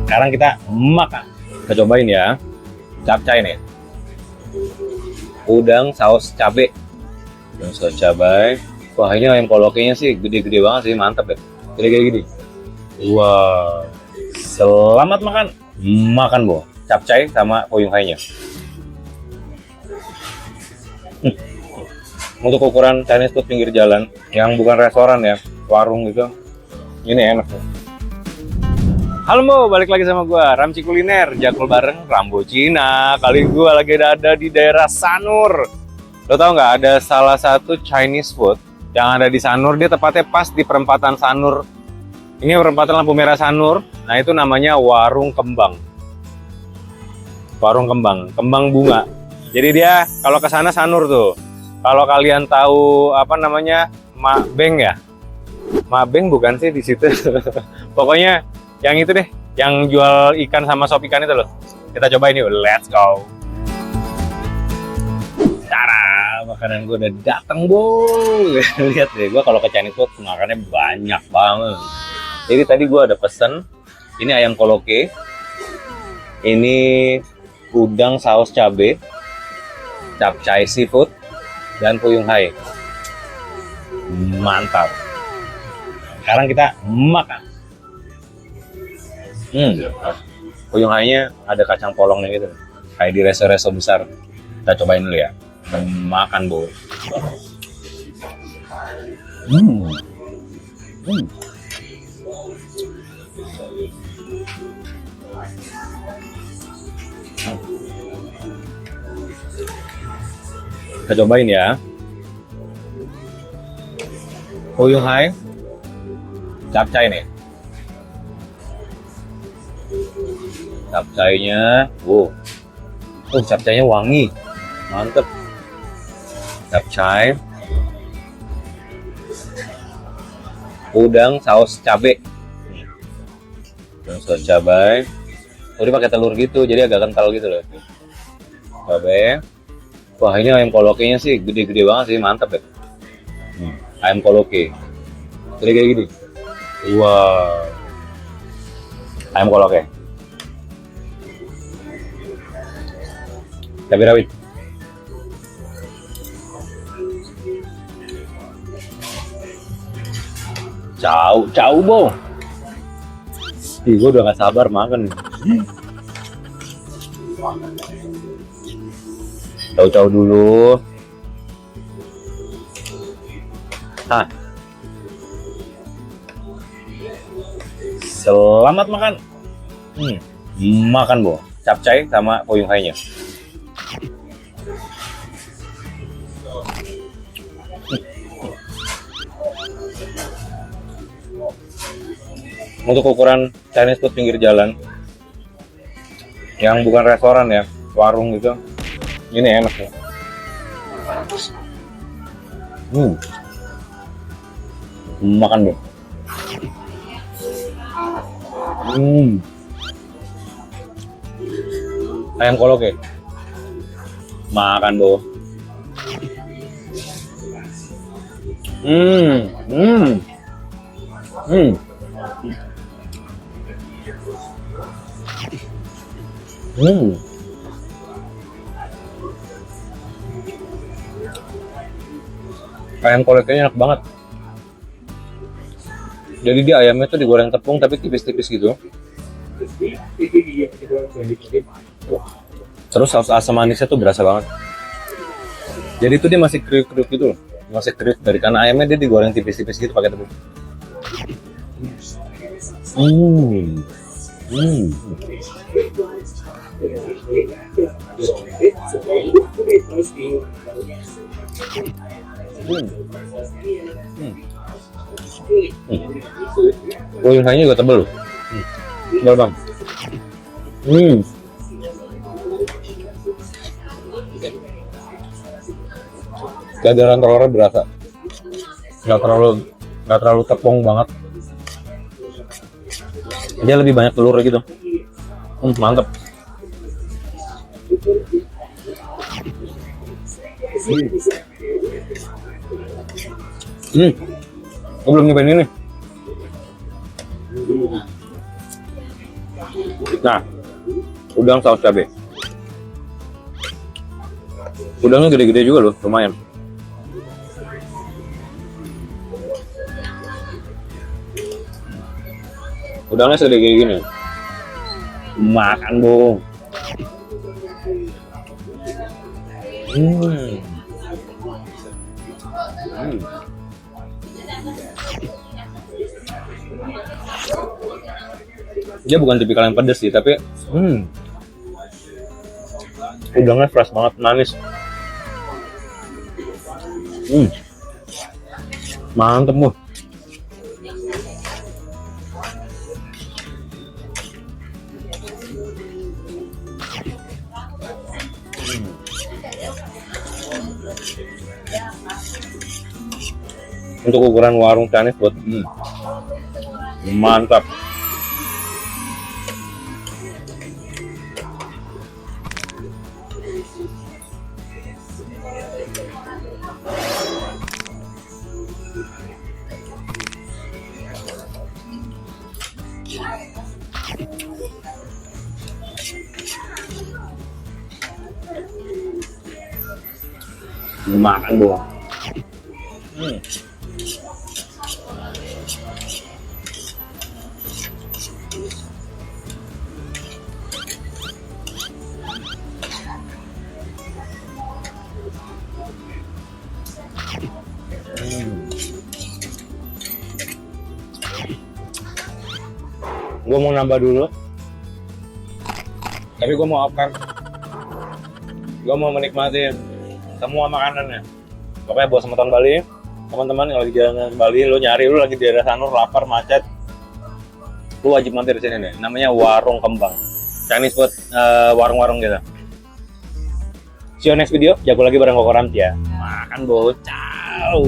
Sekarang kita makan. Kita cobain ya. Capcay nih. Udang saus cabe. Udang saus cabai. Wah, ini ayam kolokenya sih gede-gede banget sih, mantap ya. Gede-gede. Wah. Selamat makan. Makan, Bo. Capcay sama Fuyung Hai-nya. Untuk ukuran Chinese food pinggir jalan yang bukan restoran ya, warung gitu, ini enak tuh. Halo Mo, balik lagi sama gua Ramci Kuliner, jakul bareng Rambo Cina. Kali gua lagi ada di daerah Sanur. Lo tau nggak, ada salah satu Chinese food yang ada di Sanur, dia tepatnya pas di perempatan Sanur. Ini perempatan lampu merah Sanur. Nah, itu namanya Warung Kembang. Warung Kembang, kembang bunga. Jadi dia kalau ke sana Sanur tuh. Kalau kalian tahu apa namanya Mak Beng ya, Mak Beng bukan sih di situ. Pokoknya yang itu deh, yang jual ikan sama sop ikan itu loh. Kita coba ini, let's go. Cara makanan gue udah dateng, Bo. Lihat deh, gue kalau ke Chinese food makannya banyak banget. Jadi tadi gue ada pesen, ini ayam koloke, ini udang saus cabe, capcay seafood, dan Fuyung Hai. Mantap. Sekarang kita makan. Fuyung Hai-nya ada kacang polongnya gitu, kayak di resto-resto besar. Kita cobain dulu ya. Makan, Bo. Kita cobain ya. Fuyung Hai, capcay nih. Capcaynya, capcaynya wangi, mantep. Capcay, udang saus cabe, udang saus cabai. Dia pakai telur gitu, jadi agak kental gitu loh. Cabe. Wah, ini ayam kolokenya sih gede-gede banget sih, mantap ya. Ayam koloke. Gede-gede gini. Wah. Ayam koloke. Cabai rawit. Jauh, Bo. Ih, gue udah gak sabar makan nih. Cau dulu. Selamat makan. Makan, Bo. Capcay sama Fuyung Hai-nya. Untuk ukuran Chinese food pinggir jalan yang bukan restoran ya, warung gitu, ini enak ya. Makan, Bo. Ayam koloke. Makan, Bo. Ayam koleknya enak banget. Jadi dia ayamnya tuh digoreng tepung tapi tipis-tipis gitu. Terus saus asam manisnya tuh berasa banget. Jadi itu dia masih kriuk-kriuk gitu loh. Masih kriuk dari karena ayamnya dia digoreng tipis-tipis gitu pakai tepung. Fuyung Hai-nya juga tebel loh. Tebel bang. Kehadiran telurnya berasa. Nggak terlalu tepung banget. Dia lebih banyak telurnya gitu. Mantep. Gue belum nyobain ini. Nah, udang saus cabai. Udangnya gede-gede juga loh, lumayan. Udangnya segede gini. Makan dong. Hmm. Dia bukan tipikal yang pedas sih, tapi udangnya fresh banget, manis. Mantep mu. Untuk ukuran warung Chinese buat mantap. Makan doang. Gue mau nambah dulu, tapi gue mau apa? Gue mau menikmati semua makanannya. Pokoknya buat sama tahun Bali, teman-teman yang lagi jalan ke Bali, lu nyari, lu lagi di daerah Sanur, lapar, macet, lu wajib mampir di sini deh. Namanya Warung Kembang, Chinese food, warung-warung gitu. See you next video, jago lagi bareng Koko Ramzi ya. Makan bocau.